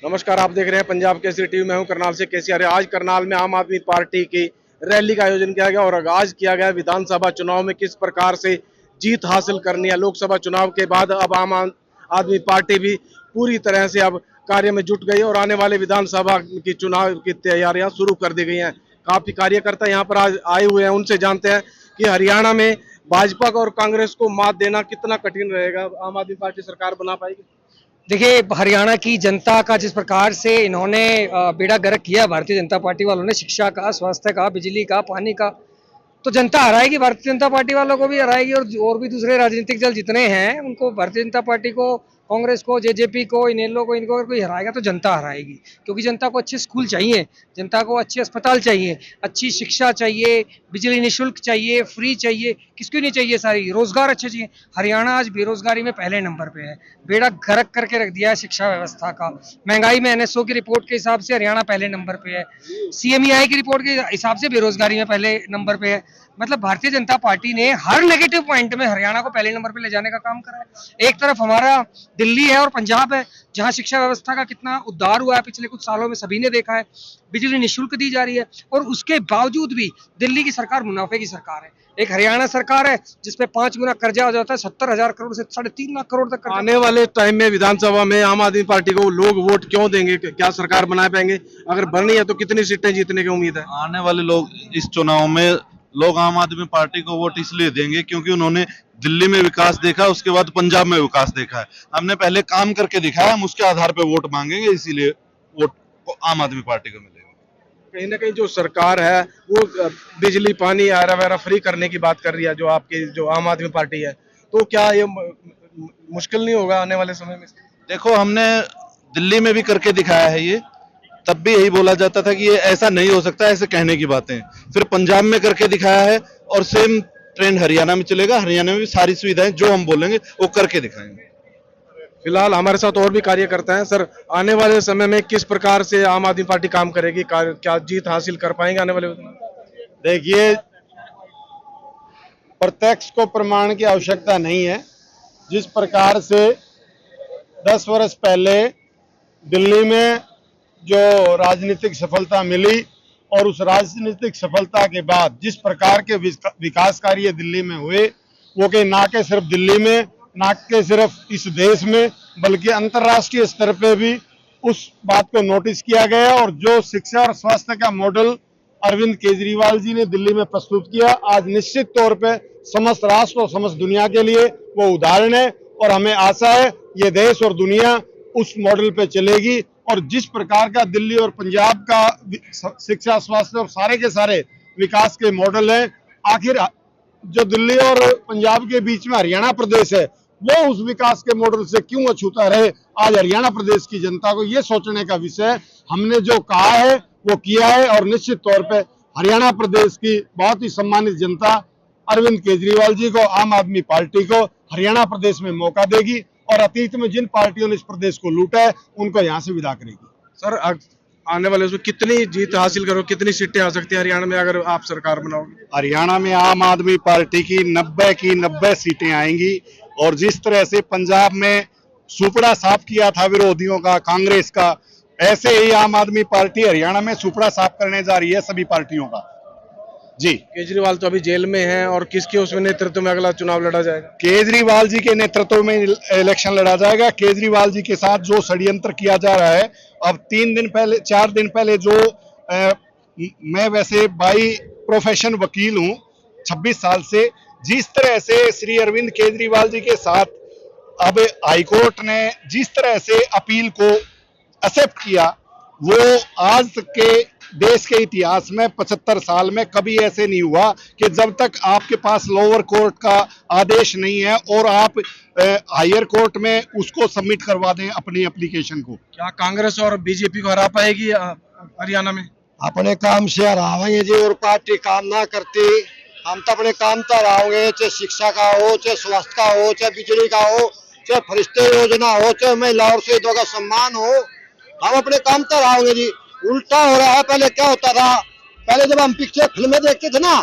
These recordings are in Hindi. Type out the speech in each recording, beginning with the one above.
नमस्कार, आप देख रहे हैं पंजाब केसरी टीवी। मैं हूं करनाल से केसी आर्य। आज करनाल में आम आदमी पार्टी की रैली का आयोजन किया गया और आगाज किया गया विधानसभा चुनाव में किस प्रकार से जीत हासिल करनी है। लोकसभा चुनाव के बाद अब आम आदमी पार्टी भी पूरी तरह से अब कार्य में जुट गई और आने वाले विधानसभा की चुनाव की तैयारियां शुरू कर दी गई हैं। काफी कार्यकर्ता यहाँ पर आज आए हुए हैं, उनसे जानते हैं कि हरियाणा में भाजपा और कांग्रेस को मात देना कितना कठिन रहेगा। आम आदमी पार्टी सरकार बना पाएगी? देखिए, हरियाणा की जनता का जिस प्रकार से इन्होंने बेड़ा गर्क किया भारतीय जनता पार्टी वालों ने, शिक्षा का, स्वास्थ्य का, बिजली का, पानी का, तो जनता हराएगी। भारतीय जनता पार्टी वालों को भी हराएगी और भी दूसरे राजनीतिक दल जितने हैं उनको, भारतीय जनता पार्टी को, कांग्रेस को, जेजेपी को, इनेलो को, इनको अगर कोई हराएगा तो जनता हराएगी। क्योंकि जनता को अच्छे स्कूल चाहिए, जनता को अच्छे अस्पताल चाहिए, अच्छी शिक्षा चाहिए, बिजली निःशुल्क चाहिए, फ्री चाहिए, किसको नहीं चाहिए, सारी रोजगार अच्छे चाहिए। हरियाणा आज बेरोजगारी में पहले नंबर पे है, बेड़ा गर्क करके रख दिया है शिक्षा व्यवस्था का। महंगाई में एनएसओ की रिपोर्ट के हिसाब से हरियाणा पहले नंबर पे है, सीएमईआई की रिपोर्ट के हिसाब से बेरोजगारी में पहले नंबर पे है। मतलब भारतीय जनता पार्टी ने हर नेगेटिव पॉइंट में हरियाणा को पहले नंबर पे ले जाने का काम करा है। एक तरफ हमारा दिल्ली है और पंजाब है, जहां शिक्षा व्यवस्था का कितना उद्धार हुआ है पिछले कुछ सालों में सभी ने देखा है। बिजली निःशुल्क दी जा रही है और उसके बावजूद भी दिल्ली की सरकार मुनाफे की सरकार है। एक हरियाणा सरकार है जिसपे 5 गुना कर्जा हो जाता है, 70,000 करोड़ से 3.5 लाख करोड़ तक। आने वाले टाइम में विधानसभा में आम आदमी पार्टी को लोग वोट क्यों देंगे? क्या सरकार बना पाएंगे? अगर बननी है तो कितनी सीटें जीतने की उम्मीद है? आने वाले लोग इस चुनाव में लोग आम आदमी पार्टी को वोट इसलिए देंगे क्योंकि उन्होंने दिल्ली में विकास देखा, उसके बाद पंजाब में विकास देखा है। हमने पहले काम करके दिखाया, हम उसके आधार पर वोट मांगेंगे, इसीलिए वोट आम आदमी पार्टी को मिलेगा। कहीं ना कहीं जो सरकार है वो बिजली, पानी, आरा वगैरह फ्री करने की बात कर रही है, जो आपकी जो आम आदमी पार्टी है, तो क्या ये मुश्किल नहीं होगा आने वाले समय में? देखो, हमने दिल्ली में भी करके दिखाया है ये, तब भी यही बोला जाता था कि ये ऐसा नहीं हो सकता, ऐसे कहने की बातें। फिर पंजाब में करके दिखाया है और सेम ट्रेंड हरियाणा में चलेगा। हरियाणा में भी सारी सुविधाएं जो हम बोलेंगे वो करके दिखाएंगे। फिलहाल हमारे साथ और भी कार्यकर्ता हैं। सर, आने वाले समय में किस प्रकार से आम आदमी पार्टी काम करेगी? क्या जीत हासिल कर पाएंगे आने वाले? देखिए, प्रत्यक्ष को प्रमाण की आवश्यकता नहीं है। जिस प्रकार से 10 वर्ष पहले दिल्ली में जो राजनीतिक सफलता मिली और उस राजनीतिक सफलता के बाद जिस प्रकार के विकास कार्य दिल्ली में हुए, वो कि ना के सिर्फ दिल्ली में, ना के सिर्फ इस देश में, बल्कि अंतर्राष्ट्रीय स्तर पे भी उस बात को नोटिस किया गया। और जो शिक्षा और स्वास्थ्य का मॉडल अरविंद केजरीवाल जी ने दिल्ली में प्रस्तुत किया, आज निश्चित तौर पे समस्त राष्ट्र और समस्त दुनिया के लिए वो उदाहरण है। और हमें आशा है ये देश और दुनिया उस मॉडल पे चलेगी। और जिस प्रकार का दिल्ली और पंजाब का शिक्षा, स्वास्थ्य और सारे के सारे विकास के मॉडल हैं, आखिर जो दिल्ली और पंजाब के बीच में हरियाणा प्रदेश है, वो उस विकास के मॉडल से क्यों अछूता रहे? आज हरियाणा प्रदेश की जनता को ये सोचने का विषय है। हमने जो कहा है वो किया है और निश्चित तौर पे हरियाणा प्रदेश की बहुत ही सम्मानित जनता अरविंद केजरीवाल जी को, आम आदमी पार्टी को हरियाणा प्रदेश में मौका देगी और अतीत में जिन पार्टियों ने इस प्रदेश को लूटा है उनको यहाँ से विदा करेगी। सर, आने वाले उसमें कितनी जीत हासिल करो, कितनी सीटें आ सकती है हरियाणा में अगर आप सरकार बनाओगे? हरियाणा में आम आदमी पार्टी की 90 की 90 सीटें आएंगी। और जिस तरह से पंजाब में सुपड़ा साफ किया था विरोधियों का, कांग्रेस का, ऐसे ही आम आदमी पार्टी हरियाणा में सुपड़ा साफ करने जा रही है सभी पार्टियों का। जी, केजरीवाल तो अभी जेल में हैं और किसके उसमें नेतृत्व में अगला चुनाव लड़ा जाएगा? केजरीवाल जी के नेतृत्व में इलेक्शन लड़ा जाएगा। केजरीवाल जी के साथ जो षड्यंत्र किया जा रहा है, अब 3 दिन पहले, 4 दिन पहले जो मैं वैसे बाई प्रोफेशन वकील हूं 26 साल से, जिस तरह से श्री अरविंद केजरीवाल जी के साथ अब हाईकोर्ट ने जिस तरह से अपील को एक्सेप्ट किया, वो आज तक के देश के इतिहास में 75 साल में कभी ऐसे नहीं हुआ कि जब तक आपके पास लोअर कोर्ट का आदेश नहीं है और आप हायर कोर्ट में उसको सबमिट करवा दें अपनी एप्लीकेशन को। क्या कांग्रेस और बीजेपी को हरा पाएगी हरियाणा में? अपने काम से हरावेंगे जी। और पार्टी काम ना करती, हम तो अपने काम तो हराओगे, चाहे शिक्षा का हो, चाहे स्वास्थ्य का हो, चाहे बिजली का हो, चाहे फरिश्ते योजना हो, चाहे महिला और शहीदों का सम्मान हो, हम अपने काम तो हराओगे जी। उल्टा हो रहा है। पहले क्या होता था? पहले जब हम पिक्चर फिल्में देखते थे ना,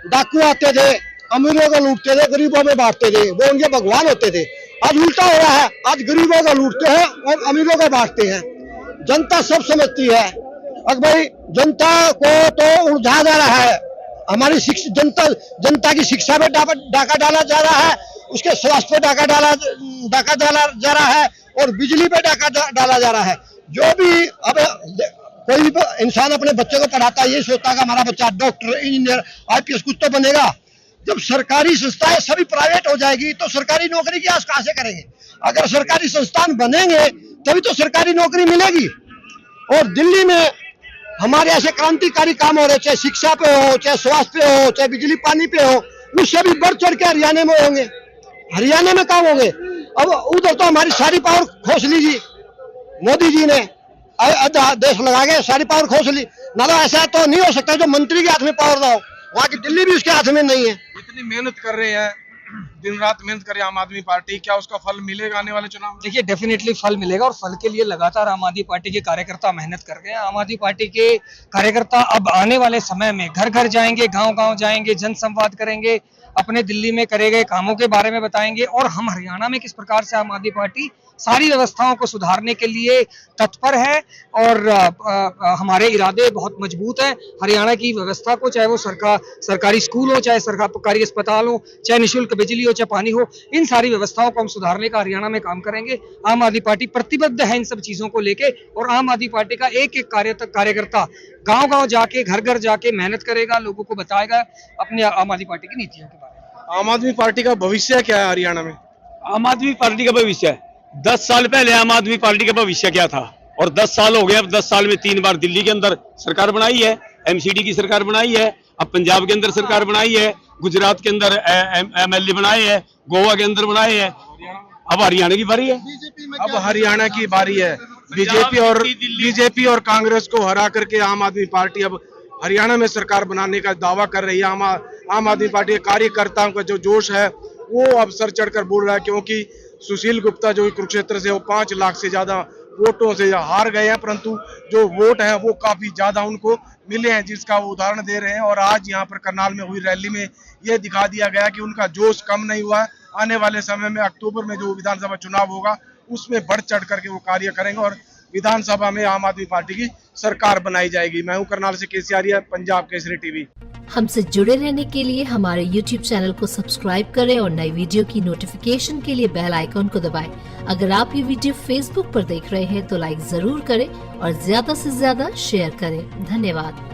डाकू आते थे, अमीरों को लूटते थे, गरीबों में बांटते थे, वो उनके भगवान होते थे। आज उल्टा हो रहा है, आज गरीबों को लूटते हैं और अमीरों को बांटते हैं। जनता सब समझती है। अब भाई जनता को तो उलझा जा रहा है, हमारी जनता की शिक्षा पे डाका डाला जा रहा है, उसके स्वास्थ्य पे डाका डाला जा रहा है और बिजली पे डाका डाला जा रहा है। जो भी अब कोई भी इंसान अपने बच्चे को पढ़ाता है ये सोचता है कि हमारा बच्चा डॉक्टर, इंजीनियर, आईपीएस कुछ तो बनेगा। जब सरकारी संस्थाएं सभी प्राइवेट हो जाएगी तो सरकारी नौकरी की आस कहां से करेंगे? अगर सरकारी संस्थान बनेंगे तभी तो सरकारी नौकरी मिलेगी। और दिल्ली में हमारे ऐसे क्रांतिकारी काम हो रहे, चाहे शिक्षा पे हो, चाहे स्वास्थ्य पे हो, चाहे बिजली पानी पे हो, उससे भी बढ़ चढ़ के हरियाणा में होंगे। हरियाणा में काम होंगे। अब उधर तो हमारी सारी पावर खोस लीजिए मोदी जी ने, देश लगा के सारी पावर खोस ली ना। तो ऐसा तो नहीं हो सकता जो मंत्री के हाथ में पावर ना हो, वहां की दिल्ली भी उसके हाथ में नहीं है। इतनी मेहनत कर रहे हैं, दिन रात मेहनत कर रही है आम आदमी पार्टी, क्या उसका फल मिलेगा आने वाले चुनाव में? देखिए डेफिनेटली फल मिलेगा और फल के लिए लगातार आम आदमी पार्टी के कार्यकर्ता मेहनत कर रहे हैं। आम आदमी पार्टी के कार्यकर्ता अब आने वाले समय में घर घर जाएंगे, गांव गांव जाएंगे, जनसंवाद करेंगे, अपने दिल्ली में करे गए कामों के बारे में बताएंगे और हम हरियाणा में किस प्रकार से आम आदमी पार्टी सारी व्यवस्थाओं को सुधारने के लिए तत्पर है और हमारे इरादे बहुत मजबूत हैं। हरियाणा की व्यवस्था को, चाहे वो सरकारी स्कूल हो, चाहे सरकारी अस्पताल हो, चाहे निःशुल्क बिजली हो, चाहे पानी हो, इन सारी व्यवस्थाओं को हम सुधारने का हरियाणा में काम करेंगे। आम आदमी पार्टी प्रतिबद्ध है इन सब चीजों को लेके और आम आदमी पार्टी का एक एक कार्यकर्ता गांव गांव जाके, घर घर जाके मेहनत करेगा, लोगों को बताएगा अपनी आम आदमी पार्टी की नीतियों के बारे में। आम आदमी पार्टी का भविष्य क्या है हरियाणा में? आम आदमी पार्टी का भविष्य 10 साल पहले आम आदमी पार्टी का भविष्य क्या था और 10 साल हो गए। अब 10 साल में 3 बार दिल्ली के अंदर सरकार बनाई है, एमसीडी की सरकार बनाई है, अब पंजाब के अंदर सरकार बनाई है, गुजरात के अंदर एमएलए बनाए हैं, गोवा के अंदर बनाए हैं, अब हरियाणा की बारी है। अब हरियाणा की बारी है। बीजेपी और कांग्रेस को हरा करके आम आदमी पार्टी अब हरियाणा में सरकार बनाने का दावा कर रही है। आम आदमी पार्टी के कार्यकर्ताओं का जो जोश है वो अब सर चढ़कर बोल रहा है, क्योंकि सुशील गुप्ता जो कुरुक्षेत्र से वो 5 लाख से ज्यादा वोटों से हार गए हैं, परंतु जो वोट है वो काफी ज्यादा उनको मिले हैं, जिसका वो उदाहरण दे रहे हैं। और आज यहाँ पर करनाल में हुई रैली में ये दिखा दिया गया कि उनका जोश कम नहीं हुआ है। आने वाले समय में अक्टूबर में जो विधानसभा चुनाव होगा उसमें बढ़ चढ़ करके वो कार्य करेंगे और विधानसभा में आम आदमी पार्टी की सरकार बनाई जाएगी। मैं हूं करनाल से केसी आर्य, पंजाब केसरी टीवी। हमसे जुड़े रहने के लिए हमारे YouTube चैनल को सब्सक्राइब करें और नई वीडियो की नोटिफिकेशन के लिए बेल आइकॉन को दबाएं। अगर आप ये वीडियो Facebook पर देख रहे हैं तो लाइक जरूर करें और ज्यादा से ज्यादा शेयर करें। धन्यवाद।